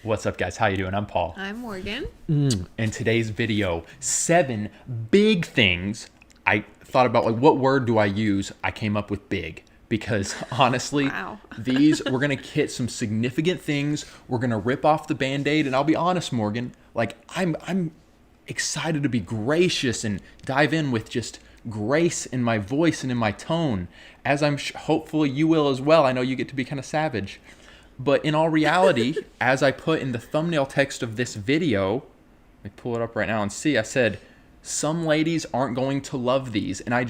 What's up, guys? How you doing? I'm Paul. I'm Morgan. In today's video, 7 big things. I thought about like what word do I use? I came up with big because honestly, Wow. we're gonna hit some significant things. We're gonna rip off the Band-Aid, and I'll be honest, Morgan. Like I'm excited to be gracious and dive in with just grace in my voice and in my tone, as hopefully you will as well. I know you get to be kind of savage. But in all reality, as I put in the thumbnail text of this video, let me pull it up right now and see, I said, some ladies aren't going to love these. And I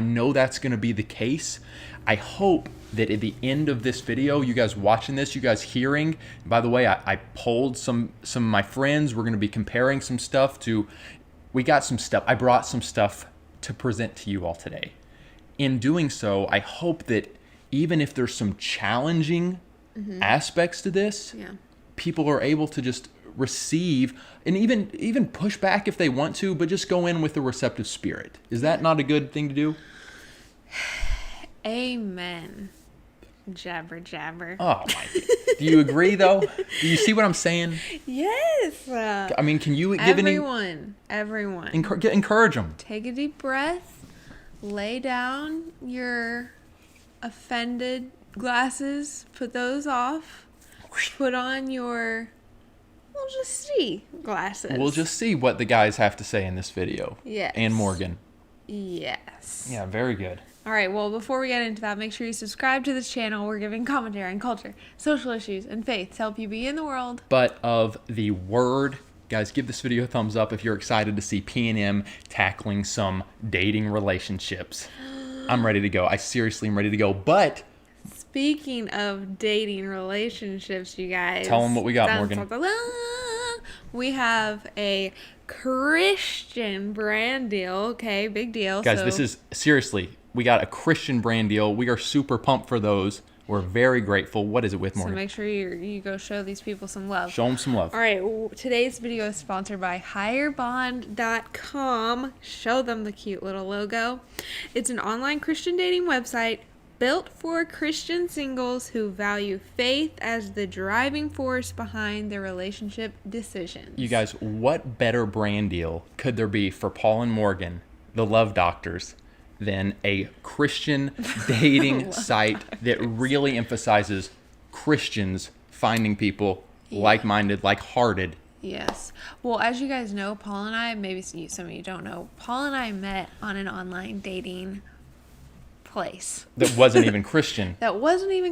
know that's going to be the case. I hope that at the end of this video, you guys watching this, you guys hearing, by the way, I polled some of my friends. We're going to be comparing some stuff I brought some stuff to present to you all today. In doing so, I hope that even if there's some challenging aspects to this, people are able to just receive and even push back if they want to, but just go in with a receptive spirit. Is that not a good thing to do? Amen. Jabber, jabber. Oh my! Do you agree though? Do you see what I'm saying? Yes. I mean, can you give everyone encourage them? Take a deep breath. Lay down your offended glasses. Put those off. Put on your we'll just see glasses. We'll just see what the guys have to say in this video. Yes. And Morgan. Yes. Yeah, very good. All right, well, before we get into that, make sure you subscribe to this channel. We're giving commentary on culture, social issues, and faith to help you be in the world. But of the word, guys, give this video a thumbs up if you're excited to see P&M tackling some dating relationships. I'm ready to go. I seriously am ready to go. But speaking of dating relationships, you guys. Tell them what we got, Morgan. We have a Christian brand deal. Okay, big deal. Guys, this is seriously, we got a Christian brand deal. We are super pumped for those. We're very grateful. What is it with, Morgan? So make sure you go show these people some love. Show them some love. All right, today's video is sponsored by HigherBond.com. Show them the cute little logo. It's an online Christian dating website built for Christian singles who value faith as the driving force behind their relationship decisions. You guys, what better brand deal could there be for Paul and Morgan, the love doctors, than a Christian dating site that really emphasizes Christians finding people like-minded, like-hearted? Yes. Well, as you guys know, Paul and I, maybe some of you don't know, Paul and I met on an online dating place that wasn't even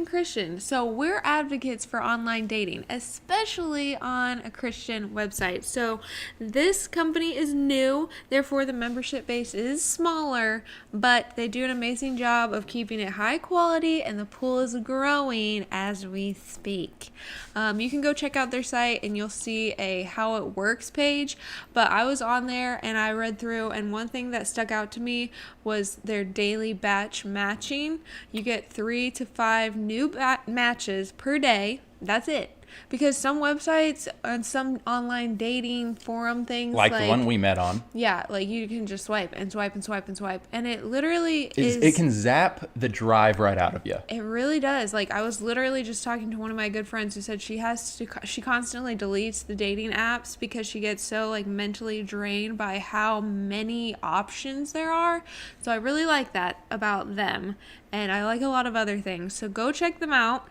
Christian. So we're advocates for online dating, especially on a Christian website. So this company is new, therefore the membership base is smaller, but they do an amazing job of keeping it high quality, and the pool is growing as we speak. You can go check out their site and you'll see a how it works page, but I was on there and I read through, and one thing that stuck out to me was their daily batch matching. You get 3 to 5 new matches per day. That's it. Because some websites and some online dating forum things like the one we met on. Yeah, like you can just swipe and swipe and swipe and swipe. And it literally it can zap the drive right out of you. It really does. Like I was literally just talking to one of my good friends who said she constantly deletes the dating apps because she gets so like mentally drained by how many options there are. So I really like that about them. And I like a lot of other things. So go check them out.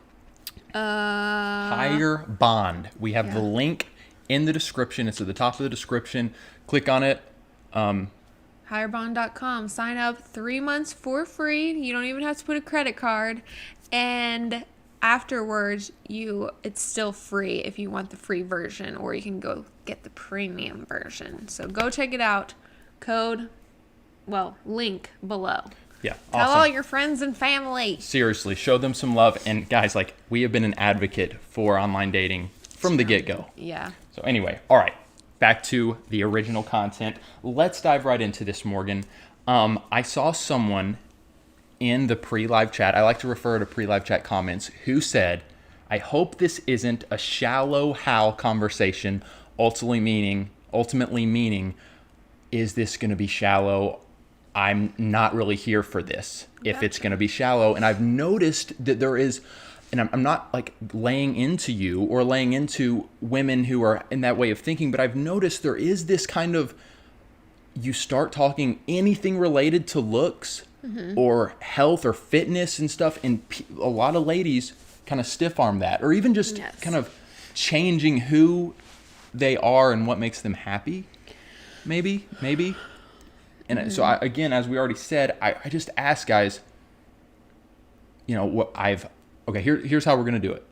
Higher Bond. We have the link in the description. It's at the top of the description. Click on it. HigherBond.com. Sign up 3 months for free. You don't even have to put a credit card. And afterwards, it's still free if you want the free version, or you can go get the premium version. So go check it out. Link below. Yeah, Tell awesome. all your friends and family. Seriously, show them some love. And guys, like, we have been an advocate for online dating from the get-go. Yeah. So anyway, all right, back to the original content. Let's dive right into this, Morgan. I saw someone in the pre-live chat, I like to refer to pre-live chat comments, who said, I hope this isn't a shallow how conversation, ultimately meaning, is this going to be shallow? I'm not really here for this if it's going to be shallow. And I've noticed that there is and I'm not like laying into you or laying into women who are in that way of thinking, but I've noticed there is this kind of, you start talking anything related to looks or health or fitness and stuff, and a lot of ladies kind of stiff arm that, or even just kind of changing who they are and what makes them happy, maybe. And so again, as we already said, I just ask guys, here's how we're going to do it.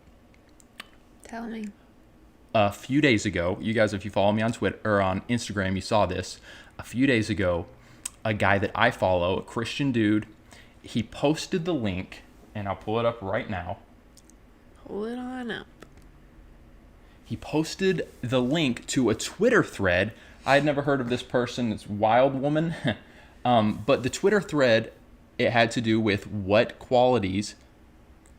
Tell me. A few days ago, you guys, if you follow me on Twitter or on Instagram, you saw this. A few days ago, a guy that I follow, a Christian dude, he posted the link, and I'll pull it up right now. Pull it on up. He posted the link to a Twitter thread. I had never heard of this person. It's Wild Woman. But the Twitter thread, it had to do with what qualities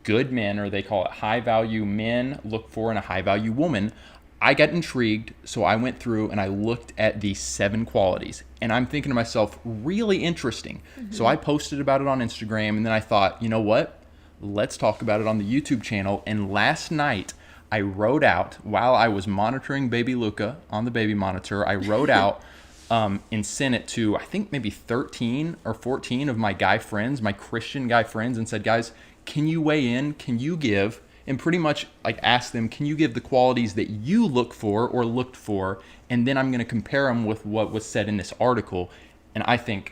good men, or they call it high value men, look for in a high value woman. I got intrigued, so I went through and I looked at the 7 qualities. And I'm thinking to myself, really interesting. So I posted about it on Instagram, and then I thought, you know what? Let's talk about it on the YouTube channel. And last night, I wrote out, while I was monitoring baby Luca on the baby monitor, I wrote out and sent it to, I think maybe 13 or 14 of my guy friends, my Christian guy friends, and said, guys, can you weigh in? Can you give? And pretty much like ask them, can you give the qualities that you look for or looked for? And then I'm going to compare them with what was said in this article. And I think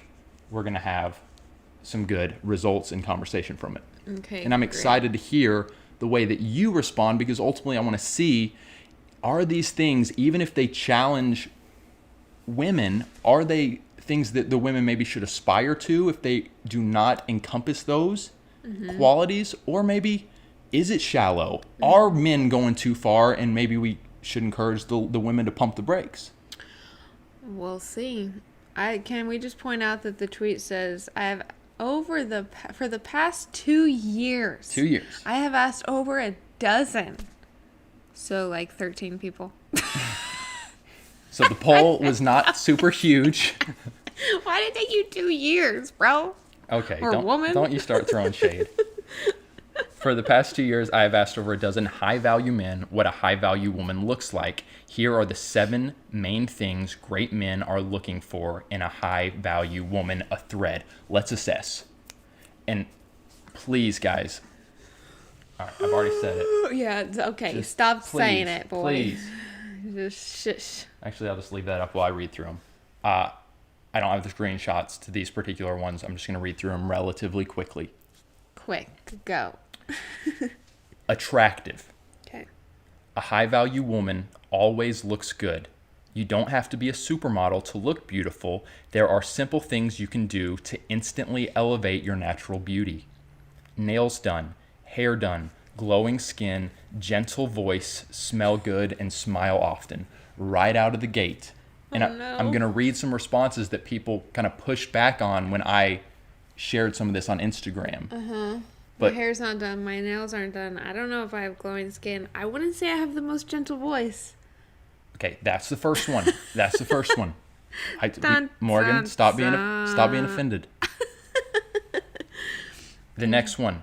we're going to have some good results and conversation from it. Okay. And I'm excited to hear the way that you respond, because ultimately I want to see, are these things, even if they challenge women, are they things that the women maybe should aspire to if they do not encompass those qualities? Or maybe, is it shallow? Are men going too far, and maybe we should encourage the women to pump the brakes? We'll see. Can we just point out that the tweet says, I have for the past 2 years. 2 years. I have asked over a dozen. So like 13 people. So the poll was not super huge. Why did it take you 2 years, bro? Okay, Or woman? Don't you start throwing shade. For the past 2 years, I have asked over a dozen high-value men what a high-value woman looks like. Here are the 7 main things great men are looking for in a high-value woman, a thread. Let's assess. And please, guys. All right, I've already said it. Yeah, it's okay. Just Stop please, saying it, boy. Please. Just shush. Actually, I'll just leave that up while I read through them. I don't have the screenshots to these particular ones. I'm just going to read through them relatively quickly. Quick, go. Attractive. Okay. A high-value woman always looks good. You don't have to be a supermodel to look beautiful. There are simple things you can do to instantly elevate your natural beauty. Nails done, hair done, glowing skin, gentle voice, smell good, and smile often. Right out of the gate. And I'm going to read some responses that people kind of pushed back on when I shared some of this on Instagram. My hair's not done. My nails aren't done. I don't know if I have glowing skin. I wouldn't say I have the most gentle voice. Okay, that's the first one. That's the first one. Dun, Morgan, dun, stop being dun. offended. The next one,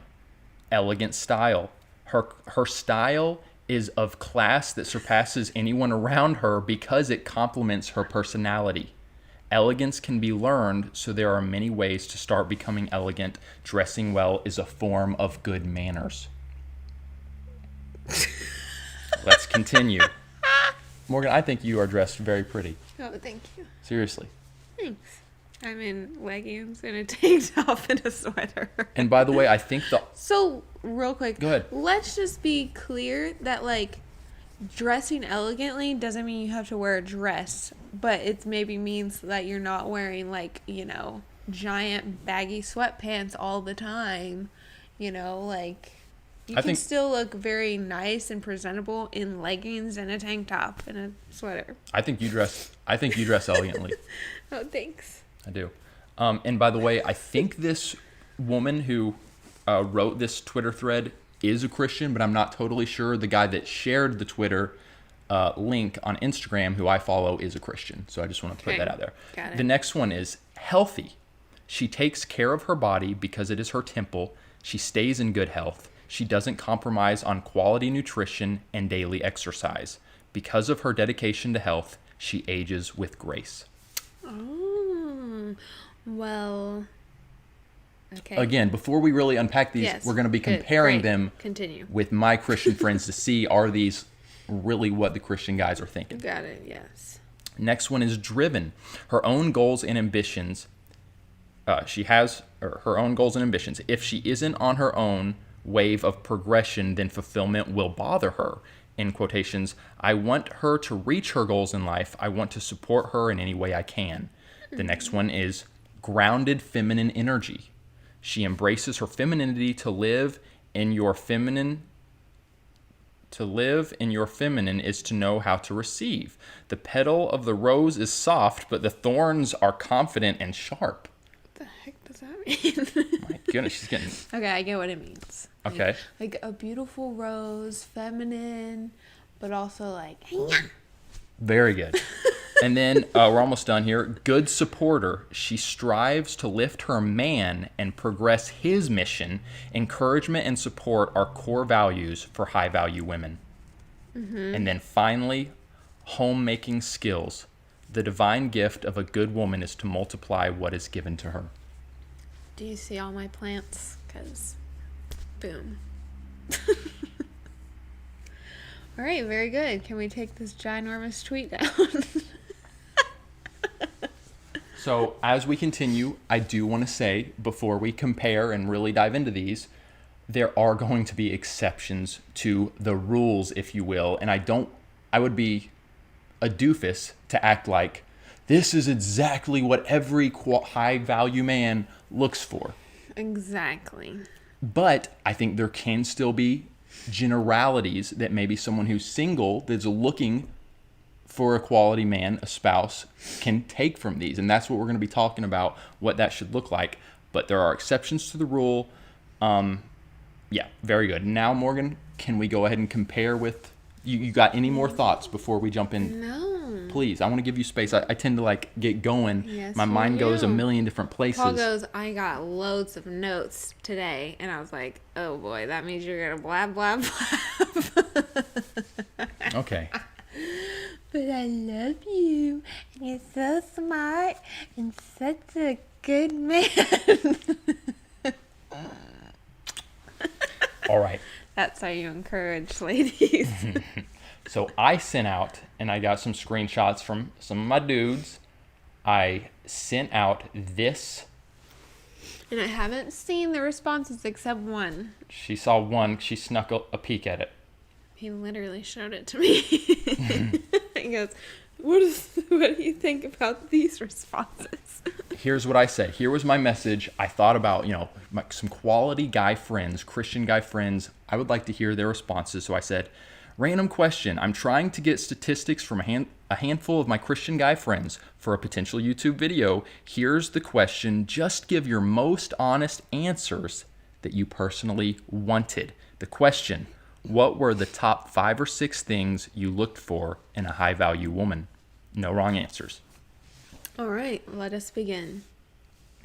elegant style. Her style is of class that surpasses anyone around her because it complements her personality. Elegance can be learned, so there are many ways to start becoming elegant. Dressing well is a form of good manners. Let's continue. Morgan, I think you are dressed very pretty. Oh, thank you. Seriously. Thanks. I'm in leggings and a tank top and a sweater. And by the way, I think So, real quick. Go ahead. Let's just be clear that, like, dressing elegantly doesn't mean you have to wear a dress, but it maybe means that you're not wearing, like, giant baggy sweatpants all the time. Like, you can still look very nice and presentable in leggings and a tank top and a sweater. I think you dress elegantly. Oh, thanks. I do. And by the way, I think this woman who wrote this Twitter thread is a Christian, but I'm not totally sure. The guy that shared the Twitter link on Instagram, who I follow, is a Christian. So I just want to put that out there. Got it. The next one is healthy. She takes care of her body because it is her temple. She stays in good health. She doesn't compromise on quality nutrition and daily exercise. Because of her dedication to health, she ages with grace. Oh, well, okay. Again, before we really unpack these, Yes, we're going to be good, comparing great. them Continue. with my Christian friends to see, are these really what the Christian guys are thinking. Got it, yes. Next one is driven. Her own goals and ambitions. She has her own goals and ambitions. If she isn't on her own wave of progression, then fulfillment will bother her. In quotations, I want her to reach her goals in life. I want to support her in any way I can. The next one is grounded feminine energy. She embraces her femininity. To live in your feminine is to know how to receive. The petal of the rose is soft, but the thorns are confident and sharp. What the heck does that mean? My goodness, she's getting... Okay, I get what it means. Okay. Like a beautiful rose, feminine, but also like... Very good. And then we're almost done here. Good supporter. She strives to lift her man and progress his mission. Encouragement and support are core values for high-value women. Mm-hmm. And then finally, homemaking skills. The divine gift of a good woman is to multiply what is given to her. Do you see all my plants? Because, boom. All right, very good. Can we take this ginormous tweet down? So as we continue, I do want to say, before we compare and really dive into these, there are going to be exceptions to the rules, if you will. And I would be a doofus to act like this is exactly what every high value man looks for. Exactly. But I think there can still be generalities that maybe someone who's single that's looking for a quality man, a spouse, can take from these. And that's what we're going to be talking about, what that should look like. But there are exceptions to the rule. Yeah, very good. Now, Morgan, can we go ahead and compare with... You got any more thoughts before we jump in? No. Please, I want to give you space. I tend to get going. Yes, my mind goes a do. million different places. Paul goes, I got loads of notes today. And I was like, oh boy, that means you're going to blab, blab, blab. Okay. But I love you. And you're so smart and such a good man. All right. That's how you encourage ladies. So I sent out, and I got some screenshots from some of my dudes. I sent out this. And I haven't seen the responses except one. She saw one. She snuck a peek at it. He literally showed it to me. He goes, what do you think about these responses? Here's what I said. Here was my message. I thought about, some quality guy friends, Christian guy friends. I would like to hear their responses. So I said, random question. I'm trying to get statistics from a handful of my Christian guy friends for a potential YouTube video. Here's the question. Just give your most honest answers that you personally wanted. The question: what were the top 5 or 6 things you looked for in a high-value woman? No wrong answers. All right, let us begin.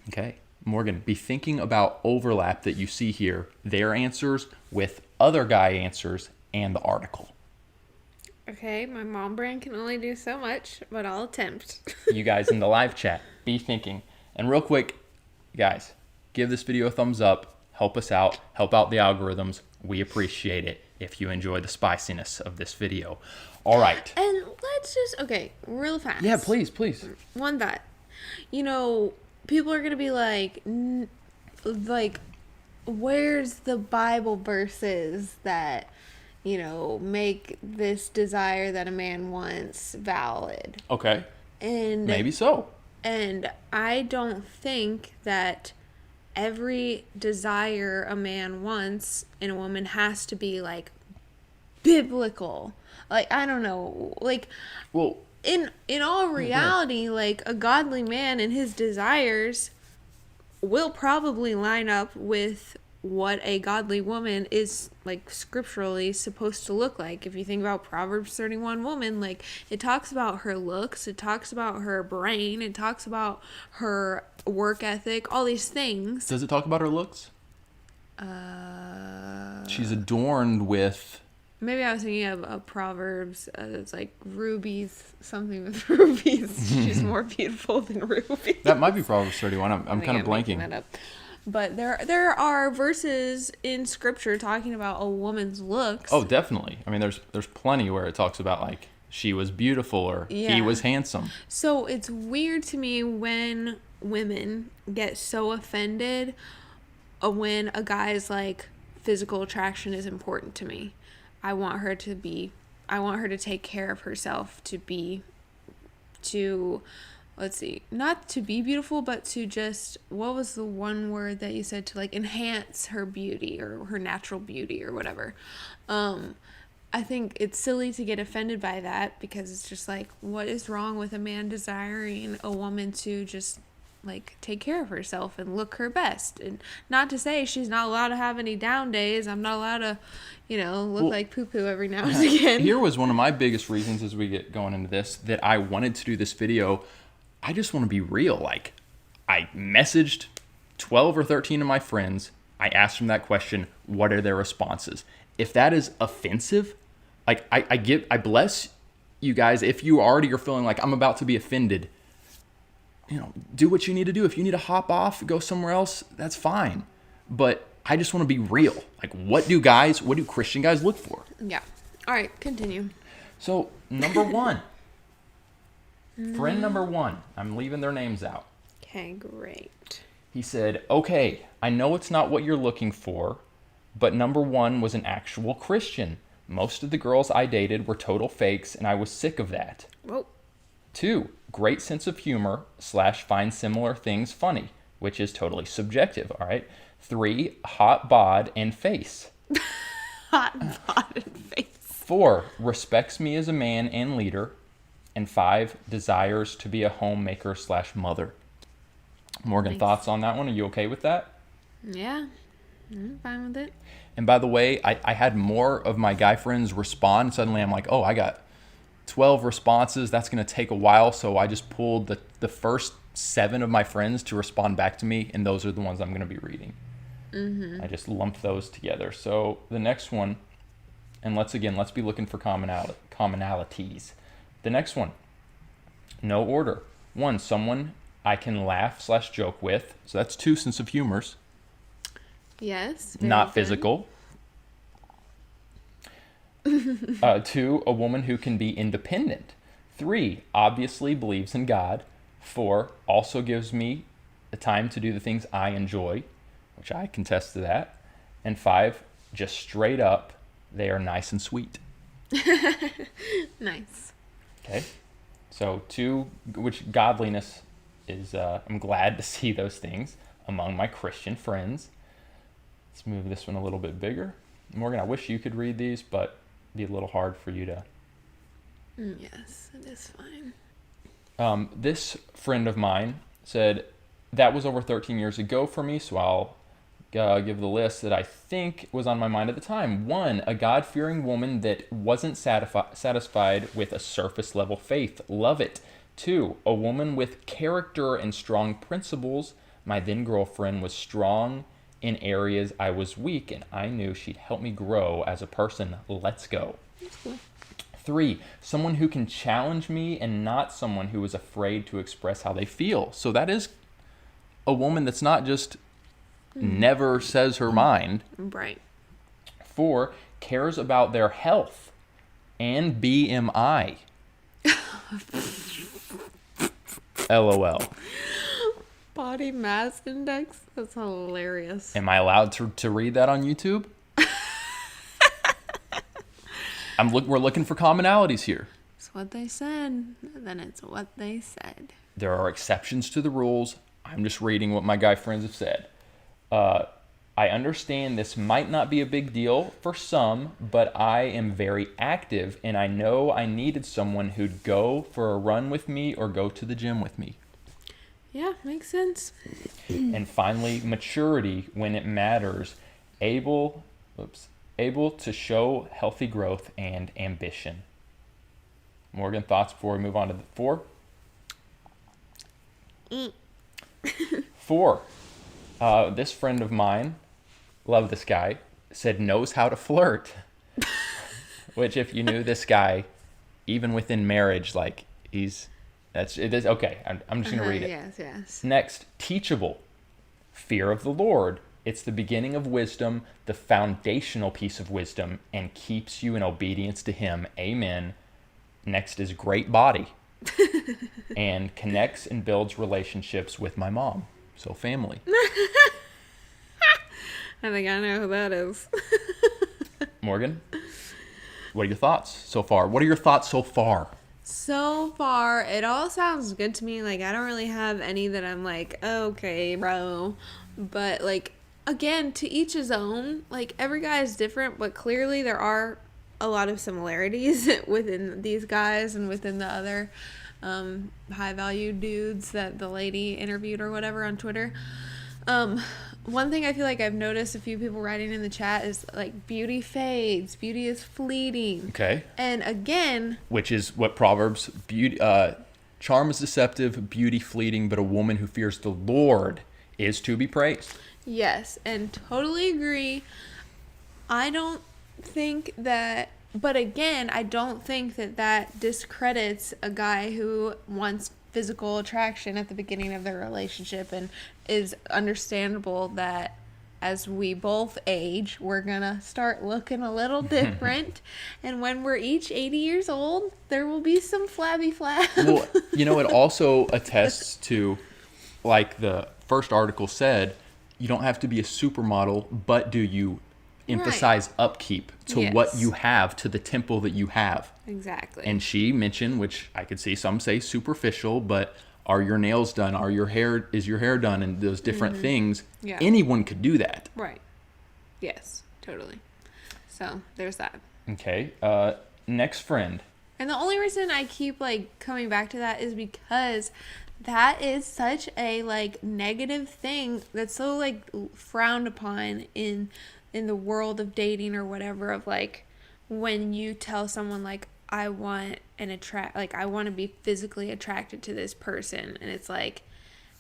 Okay. Morgan, be thinking about overlap that you see here, their answers with other guy answers and the article. Okay, my mom brain can only do so much, but I'll attempt. You guys in the live chat, be thinking. And real quick, guys, give this video a thumbs up. Help us out. Help out the algorithms. We appreciate it if you enjoy the spiciness of this video. All right. And let's just, okay, real fast. Yeah, please. One thought. People are going to be like, where's the Bible verses that, make this desire that a man wants valid? Okay. And maybe so. And I don't think that every desire a man wants in a woman has to be biblical. I don't know. Well, in all reality, a godly man and his desires will probably line up with what a godly woman is scripturally supposed to look like. If you think about Proverbs 31 woman, it talks about her looks, it talks about her brain, it talks about her work ethic, all these things. Does it talk about her looks? She's adorned with... Maybe I was thinking of Proverbs. It's like rubies, something with rubies. She's more beautiful than rubies. That might be Proverbs 31. I'm kind of blanking. That up. But there are verses in Scripture talking about a woman's looks. Oh, definitely. I mean, there's plenty where it talks about like she was beautiful or he was handsome. So it's weird to me when women get so offended when a guy's like, physical attraction is important to me. I want her to take care of herself, not to be beautiful, but to just, what was the one word that you said, to like enhance her beauty or her natural beauty or whatever. I think it's silly to get offended by that, because it's just like, what is wrong with a man desiring a woman to just like take care of herself and look her best? And not to say she's not allowed to have any down days. I'm not allowed to, look like poo-poo every now and again. Here was one of my biggest reasons as we get going into this that I wanted to do this video. I just want to be real. Like, I messaged 12 or 13 of my friends. I asked them that question. What are their responses? If that is offensive, like I bless you guys. If you already are feeling like I'm about to be offended, do what you need to do. If you need to hop off, go somewhere else, that's fine. But I just want to be real. Like, what do Christian guys look for? Yeah. All right, continue. So, number one. Friend number one. I'm leaving their names out. Okay, great. He said, okay, I know it's not what you're looking for, but number one was an actual Christian. Most of the girls I dated were total fakes, and I was sick of that. Whoa. 2, great sense of humor / find similar things funny, which is totally subjective, all right? 3, hot bod and face. Hot bod and face. 4, respects me as a man and leader. And 5, desires to be a homemaker / mother. Morgan, Nice. Thoughts on that one? Are you okay with that? Yeah, I'm fine with it. And by the way, I had more of my guy friends respond. Suddenly I'm like, oh, I got 12 responses. That's going to take a while. So I just pulled the first 7 of my friends to respond back to me. And those are the ones I'm going to be reading. Mm-hmm. I just lumped those together. So the next one, and let's be looking for commonalities. The next one, no order. 1, someone I can laugh / joke with. So that's 2, sense of humors. Yes. Not good. Physical. 2, a woman who can be independent. 3, obviously believes in God. 4, also gives me the time to do the things I enjoy, which I contest to that. And 5, just straight up, they are nice and sweet. Nice. Okay. So 2, which godliness is, I'm glad to see those things among my Christian friends. Let's move this one a little bit bigger. Morgan, I wish you could read these, but it'd be a little hard for you to. Yes, it is fine. This friend of mine said, that was over 13 years ago for me, so I'll give the list that I think was on my mind at the time. 1, a God-fearing woman that wasn't satisfied with a surface-level faith. Love it. 2, a woman with character and strong principles. My then-girlfriend was strong in areas I was weak, and I knew she'd help me grow as a person. Let's go. That's cool. 3, someone who can challenge me and not someone who is afraid to express how they feel. So that is a woman that's not just never says her mind. Right. 4, cares about their health and BMI. LOL. Body mass index? That's hilarious. Am I allowed to read that on YouTube? We're looking for commonalities here. It's what they said. Then it's what they said. There are exceptions to the rules. I'm just reading what my guy friends have said. I understand this might not be a big deal for some, but I am very active, and I know I needed someone who'd go for a run with me or go to the gym with me. Yeah, makes sense. And finally, maturity when it matters, able to show healthy growth and ambition. Morgan, thoughts before we move on to 4? 4. This friend of mine love this guy, said knows how to flirt. Which, if you knew this guy, even within marriage, like it is okay. I'm just gonna read it. Yes. Next, teachable, fear of the Lord. It's the beginning of wisdom, the foundational piece of wisdom, and keeps you in obedience to Him. Amen. Next is great body, and connects and builds relationships with my mom. So family. I think I know who that is. Morgan, what are your thoughts so far? What are your thoughts so far? So far, it all sounds good to me. Like, I don't really have any that I'm like, okay, bro. But, like, again, to each his own. Like, every guy is different, but clearly there are a lot of similarities within these guys and within the other high-value dudes that the lady interviewed or whatever on Twitter. One thing I feel like I've noticed a few people writing in the chat is like beauty fades, beauty is fleeting. Okay. And again, which is what Proverbs, charm is deceptive, beauty fleeting, but a woman who fears the Lord is to be praised. yes, and totally agree. I don't think that, but again, I don't think that discredits a guy who wants physical attraction at the beginning of their relationship, and is understandable that as we both age, we're gonna start looking a little different. And when we're each 80 years old, there will be some flabby flabs. Well, it also attests to, like the first article said, you don't have to be a supermodel, but do you emphasize upkeep to what you have, to the temple that you have. Exactly. And she mentioned, which I could see some say superficial, but are your nails done? Is your hair done? And those different things. Yeah. Anyone could do that. Right. Yes, totally. So there's that. Okay. Next friend. And the only reason I keep like coming back to that is because that is such a like negative thing that's so like frowned upon in the world of dating or whatever, of like when you tell someone like I want I want to be physically attracted to this person, and it's like,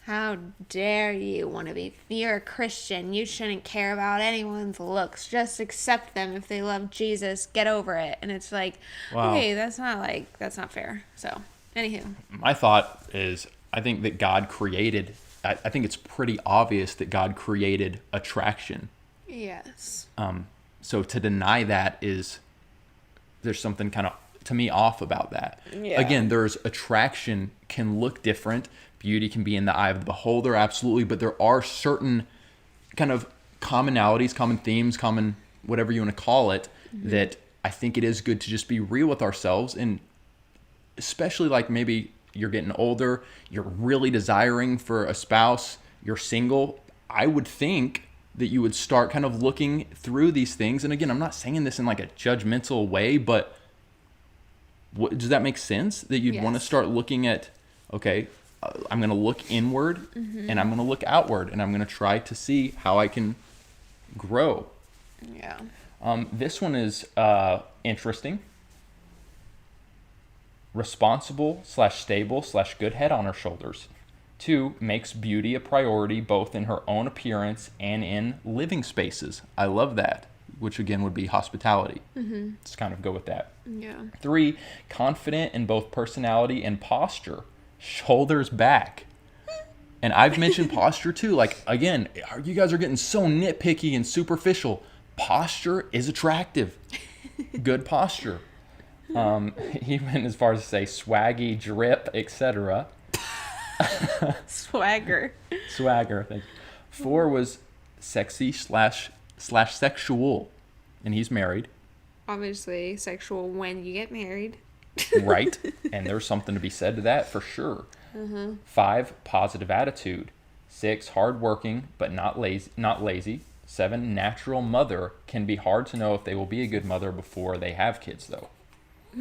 how dare you want to be, you're a Christian, you shouldn't care about anyone's looks, just accept them. If they love Jesus, get over it. And it's like, wow. Okay, that's not fair. So anywho, my thought is, I think that God created, I think it's pretty obvious that God created attraction. Yes. So to deny that is, there's something kind of, to me, off about that. Yeah. Again, there's attraction can look different. Beauty can be in the eye of the beholder, absolutely. But there are certain kind of commonalities, common themes, common whatever you want to call it, that I think it is good to just be real with ourselves. And especially like maybe you're getting older, you're really desiring for a spouse, you're single, I would think that you would start kind of looking through these things. And again, I'm not saying this in like a judgmental way, but does that make sense? That you'd want to start looking at, okay, I'm going to look inward and I'm going to look outward, and I'm going to try to see how I can grow. Yeah. This one is interesting. Responsible / stable / good head on her shoulders. 2, makes beauty a priority both in her own appearance and in living spaces. I love that, which again would be hospitality. Let's kind of go with that. Yeah. 3, confident in both personality and posture. Shoulders back. And I've mentioned posture too. Like, again, you guys are getting so nitpicky and superficial. Posture is attractive. Good posture. He went as far as to say swaggy, drip, etc. Swagger. Swagger, I think. 4 was sexy / sexual, and he's married. Obviously, sexual when you get married. Right, and there's something to be said to that for sure. 5, positive attitude. 6, hardworking but not lazy. 7, natural mother. Can be hard to know if they will be a good mother before they have kids, though.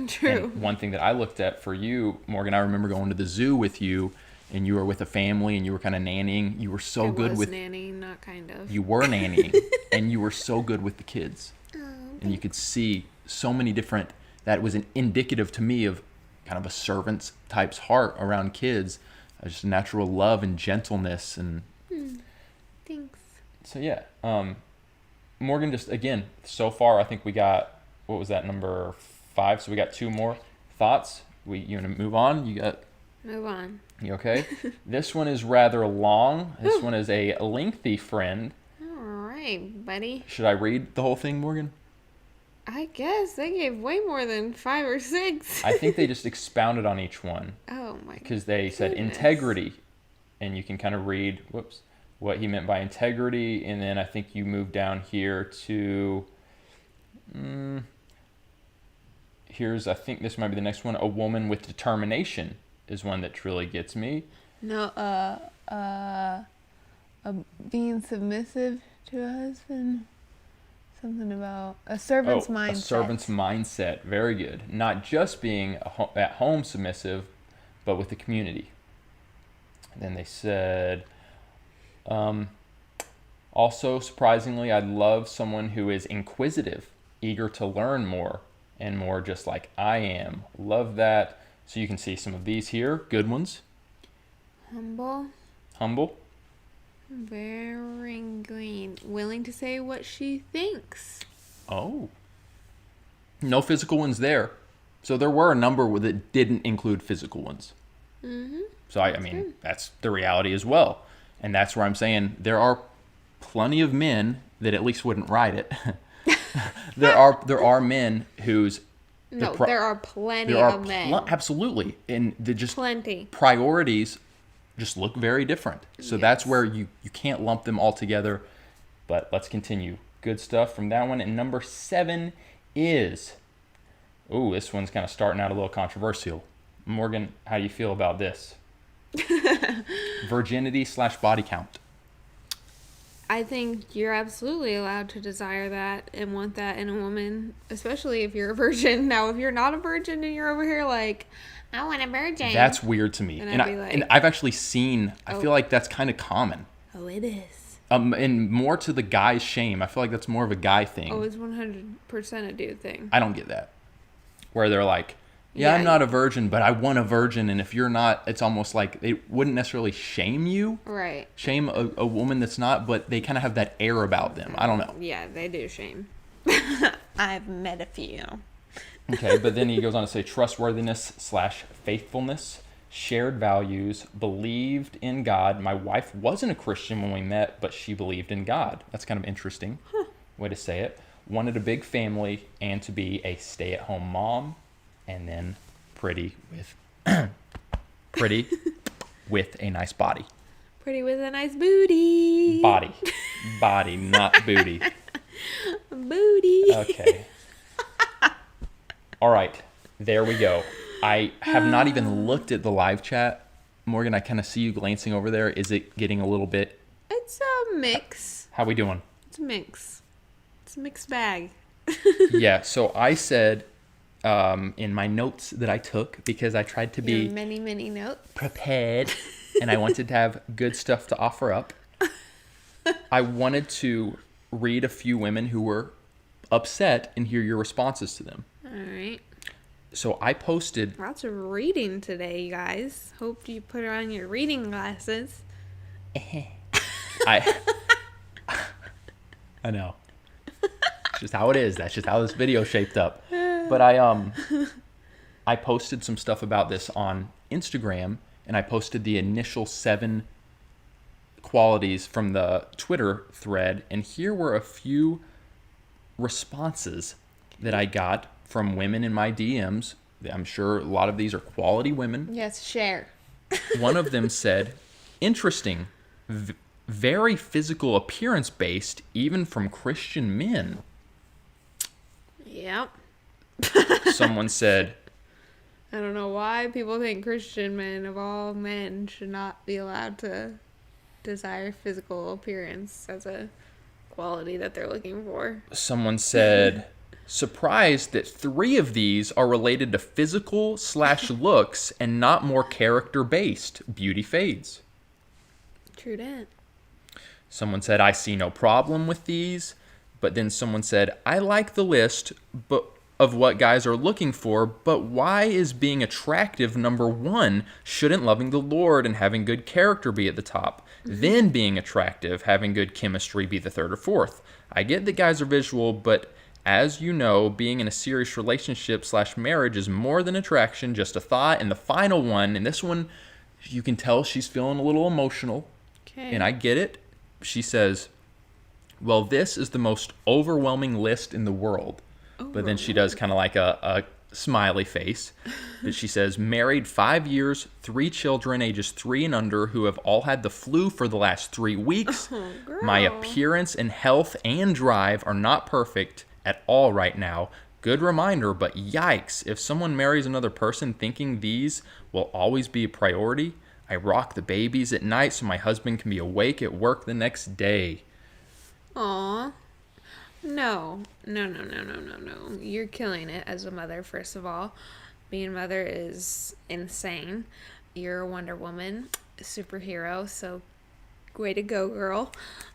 True. And one thing that I looked at for you, Morgan, I remember going to the zoo with you, and you were with a family, and you were kind of nannying. You were so good with nannying, not kind of. You were nannying, and you were so good with the kids, and you could see so many different. That was an indicative to me of kind of a servant's type's heart around kids, just natural love and gentleness, and Thanks. so yeah. Morgan, just again, so far I think we got, what was that, number 5? So we got 2 more thoughts. You want to move on? Move on. You okay? This one is rather long. This one is a lengthy friend. All right, buddy. Should I read the whole thing, Morgan? I guess they gave way more than 5 or 6. I think they just expounded on each one. Oh my. Because they said goodness. integrity, and you can kind of read, what he meant by integrity, and then I think you move down here to, I think this might be the next one, a woman with determination is one that truly gets me. No, being submissive to a husband. Something about a servant's mindset. A servant's mindset. Very good. Not just being at home submissive, but with the community. And then they said, also, surprisingly, I love someone who is inquisitive, eager to learn more, and more just like I am. Love that. So you can see some of these here. Good ones. Humble. Very green. Willing to say what she thinks. Oh. No physical ones there. So there were a number that didn't include physical ones. Mm-hmm. So, I mean, that's the reality as well. And that's where I'm saying there are plenty of men that at least wouldn't write it. There are men whose... there are plenty of men. Absolutely. And plenty. Priorities just look very different. So yes. That's where you can't lump them all together. But let's continue. Good stuff from that one. And number 7 is... Ooh, this one's kind of starting out a little controversial. Morgan, how do you feel about this? Virginity / body count. I think you're absolutely allowed to desire that and want that in a woman, especially if you're a virgin. Now, if you're not a virgin and you're over here like, I want a virgin. That's weird to me. And I've actually seen, I feel like that's kind of common. Oh, it is. And more to the guy's shame. I feel like that's more of a guy thing. Oh, it's 100% a dude thing. I don't get that. Where they're like, yeah, I'm not a virgin, but I want a virgin. And if you're not, it's almost like they wouldn't necessarily shame you. Right. Shame a woman that's not, but they kind of have that air about them. I don't know. Yeah, they do shame. I've met a few. Okay, but then he goes on to say trustworthiness / faithfulness, shared values, believed in God. My wife wasn't a Christian when we met, but she believed in God. That's kind of interesting way to say it. Wanted a big family and to be a stay-at-home mom. And then pretty with a nice body. Pretty with a nice booty. Body, not booty. Booty. Okay. All right. There we go. I have not even looked at the live chat. Morgan, I kind of see you glancing over there. Is it getting a little bit? It's a mix. How we doing? It's a mix. It's a mixed bag. Yeah. So I said... in my notes that I took, because I tried to be many notes prepared and I wanted to have good stuff to offer up. I wanted to read a few women who were upset and hear your responses to them. All right. So I posted... Lots of reading today, you guys. Hope you put on your reading glasses. I know. It's just how it is. That's just how this video shaped up. But I posted some stuff about this on Instagram, and I posted the initial 7 qualities from the Twitter thread, and here were a few responses that I got from women in my DMs. I'm sure a lot of these are quality women. Yes, share. One of them said, interesting, very physical appearance based, even from Christian men. Yep. Someone said, I don't know why people think Christian men of all men should not be allowed to desire physical appearance as a quality that they're looking for. Someone said, surprised that 3 of these are related to physical / looks and not more character based. Beauty fades. True that. Someone said, I see no problem with these. But then someone said, I like the list of what guys are looking for, but why is being attractive number 1? Shouldn't loving the Lord and having good character be at the top? Then being attractive, having good chemistry be the 3rd or 4th? I get that guys are visual, but as you know, being in a serious relationship / marriage is more than attraction, just a thought. And the final one, and this one, you can tell she's feeling a little emotional, Okay. and I get it. She says, well, this is the most overwhelming list in the world. But then she does kind of like a smiley face. But she says, married 5 years, 3 children, ages 3 and under, who have all had the flu for the last 3 weeks. Oh, girl. My appearance and health and drive are not perfect at all right now. Good reminder, but yikes, if someone marries another person thinking these will always be a priority, I rock the babies at night so my husband can be awake at work the next day. Aw. No. You're killing it as a mother, first of all. Being a mother is insane. You're a Wonder Woman, a superhero, so way to go, girl.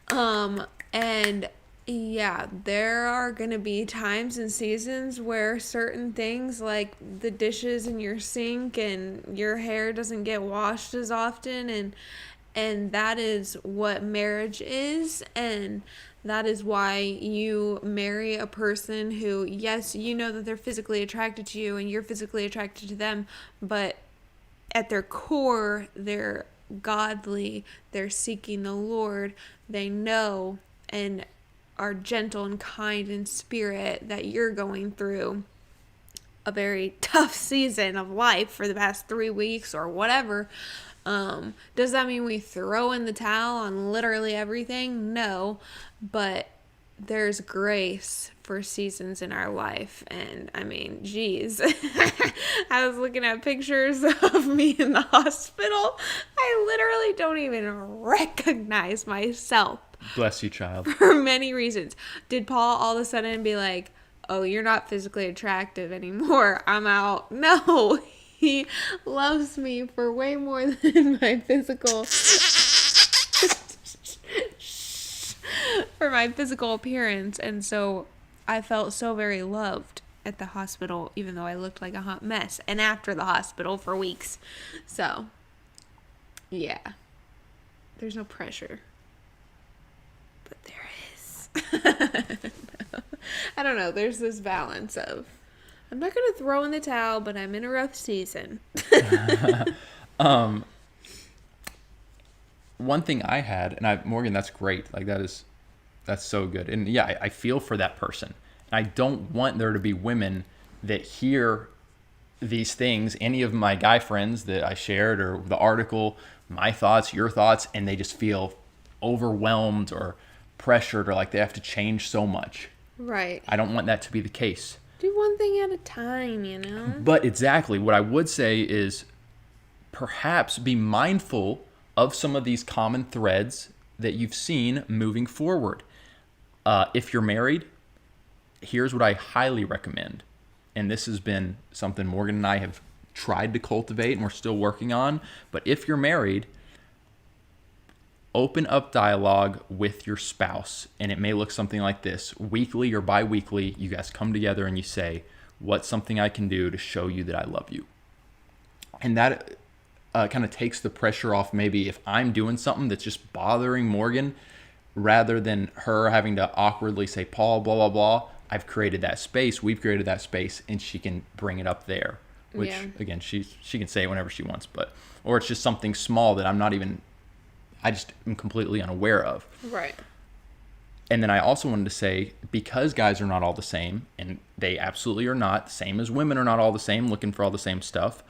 And yeah, there are going to be times and seasons where certain things like the dishes in your sink and your hair doesn't get washed as often, and that is what marriage is, and that is why you marry a person who, yes, you know that they're physically attracted to you and you're physically attracted to them, but at their core, they're godly, they're seeking the Lord, they know and are gentle and kind in spirit, that you're going through a very tough season of life for the past 3 weeks or whatever. Does that mean we throw in the towel on literally everything? No, but there's grace for seasons in our life. And I mean, geez, I was looking at pictures of me in the hospital. I literally don't even recognize myself. Bless you, child. For many reasons. Did Paul all of a sudden be like, oh, you're not physically attractive anymore, I'm out? No, he loves me for way more than my physical for my physical appearance. And so I felt so very loved at the hospital, even though I looked like a hot mess, and after the hospital for weeks. So yeah, there's no pressure, but there is. I don't know, there's this balance of, I'm not going to throw in the towel, but I'm in a rough season. One thing I had, and Morgan, that's great. Like that's so good. And yeah, I feel for that person. I don't want there to be women that hear these things, any of my guy friends that I shared, or the article, my thoughts, your thoughts, and they just feel overwhelmed or pressured, or like they have to change so much. Right. I don't want that to be the case. Do one thing at a time, you know? But exactly, what I would say is perhaps be mindful of some of these common threads that you've seen moving forward. If you're married, here's what I highly recommend. And this has been something Morgan and I have tried to cultivate and we're still working on. But if you're married, open up dialogue with your spouse. And it may look something like this. Weekly or bi-weekly, you guys come together and you say, what's something I can do to show you that I love you? And that kind of takes the pressure off. Maybe if I'm doing something that's just bothering Morgan, rather than her having to awkwardly say, Paul, blah, blah, blah, I've created that space. We've created that space, and she can bring it up there. Which, again, she can say it whenever she wants. Or it's just something small that I just am completely unaware of. Right. And then I also wanted to say, because guys are not all the same, and they absolutely are not, same as women are not all the same, looking for all the same stuff,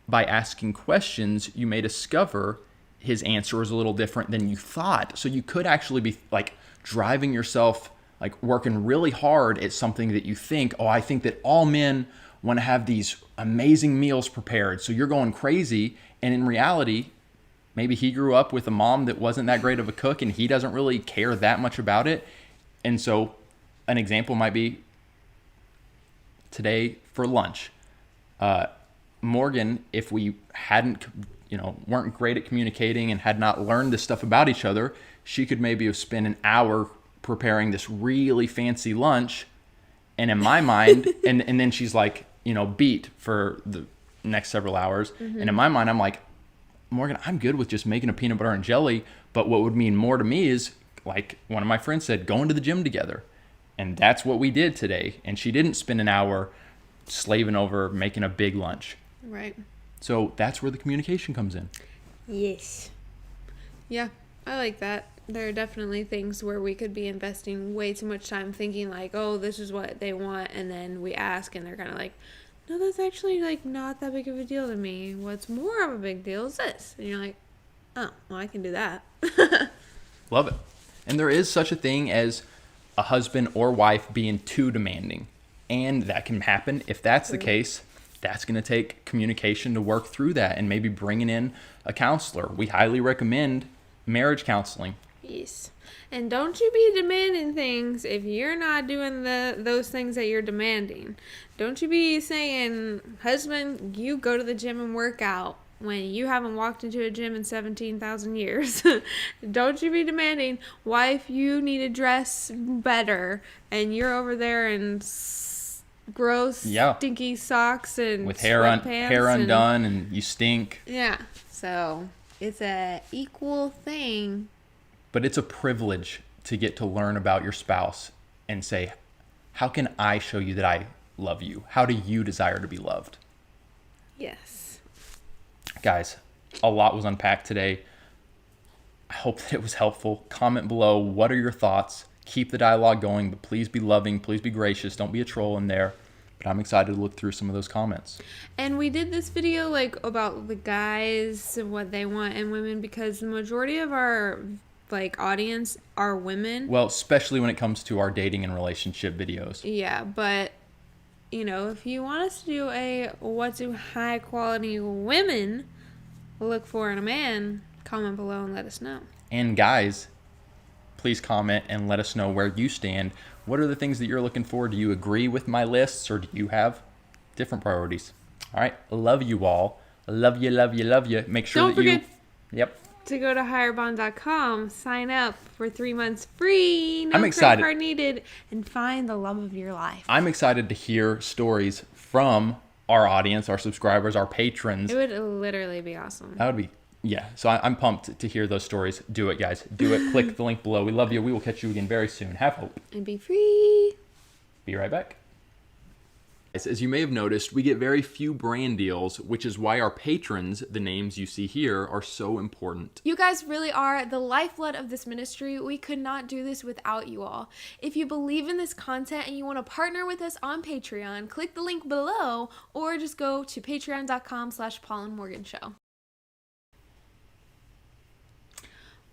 by asking questions, you may discover his answer is a little different than you thought. So you could actually be like driving yourself, like working really hard at something that you think, oh, I think that all men want to have these amazing meals prepared. So you're going crazy. And in reality, maybe he grew up with a mom that wasn't that great of a cook and he doesn't really care that much about it. And so an example might be today for lunch. Morgan, if we weren't great at communicating and had not learned this stuff about each other, she could maybe have spent an hour preparing this really fancy lunch. And in my mind, and then she's like, beat for the next several hours. Mm-hmm. And in my mind, I'm like, Morgan, I'm good with just making a peanut butter and jelly. But what would mean more to me is like one of my friends said, going to the gym together. And that's what we did today. And she didn't spend an hour slaving over making a big lunch. Right. So that's where the communication comes in. Yes. Yeah, I like that. There are definitely things where we could be investing way too much time thinking like, oh, this is what they want. And then we ask and they're kind of like, no, that's actually like not that big of a deal to me. What's more of a big deal is this. And you're like, oh, well, I can do that. Love it. And there is such a thing as a husband or wife being too demanding. And that can happen. If that's the case, that's going to take communication to work through that and maybe bringing in a counselor. We highly recommend marriage counseling. Yes. And don't you be demanding things if you're not doing those things that you're demanding. Don't you be saying, husband, you go to the gym and work out when you haven't walked into a gym in 17,000 years. Don't you be demanding, wife, you need to dress better, and you're over there in gross, stinky socks and with hair undone and you stink. Yeah. So it's a equal thing. But it's a privilege to get to learn about your spouse and say, how can I show you that I love you? How do you desire to be loved? Yes. Guys, a lot was unpacked today. I hope that it was helpful. Comment below. What are your thoughts? Keep the dialogue going, but please be loving. Please be gracious. Don't be a troll in there. But I'm excited to look through some of those comments. And we did this video like about the guys and what they want in women because the majority of our like audience are women. Well, especially when it comes to our dating and relationship videos. Yeah, but you know, if you want us to do a what do high quality women look for in a man, comment below and let us know. And guys, please comment and let us know where you stand. What are the things that you're looking for? Do you agree with my lists or do you have different priorities? All right. Love you all. Love you, love you, love you. Make sure Don't forget Yep. to go to higherbond.com, sign up for 3 months free, no I'm excited. credit card needed, and find the love of your life. I'm excited to hear stories from our audience, our subscribers, our patrons. It would literally be awesome. That would be, yeah. So I'm pumped to hear those stories. Do it, guys. Do it. Click the link below. We love you. We will catch you again very soon. Have hope. And be free. Be right back. As you may have noticed, we get very few brand deals, which is why our patrons, the names you see here, are so important. You guys really are the lifeblood of this ministry. We could not do this without you all. If you believe in this content and you want to partner with us on Patreon, click the link below or just go to patreon.com/Paulandmorganshow.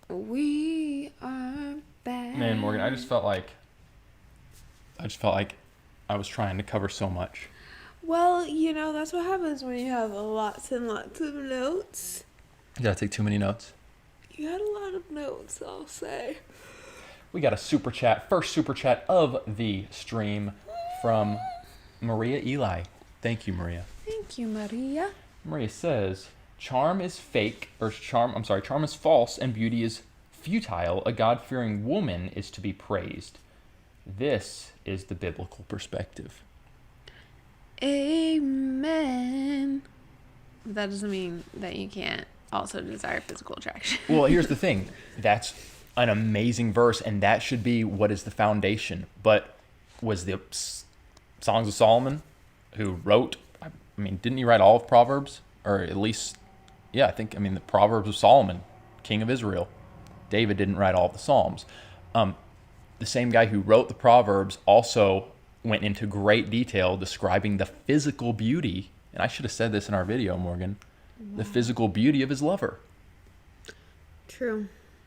We are back. Man, Morgan, I just felt like I was trying to cover so much. Well, you know, that's what happens when you have lots and lots of notes. Did I take too many notes? You had a lot of notes, I'll say. We got a super chat, first super chat of the stream from Maria Eli. Thank you, Maria. Thank you, Maria. Maria says, charm is false and beauty is futile. A God-fearing woman is to be praised. This is the biblical perspective. Amen. That doesn't mean that you can't also desire physical attraction. Well, here's the thing. That's an amazing verse, and that should be what is the foundation. But was the Songs of Solomon who wrote, I mean, didn't he write all of Proverbs? Or at least, yeah, the Proverbs of Solomon, king of Israel. David didn't write all of the Psalms. The same guy who wrote the Proverbs also went into great detail describing the physical beauty, and I should have said this in our video, Morgan, the physical beauty of his lover. True.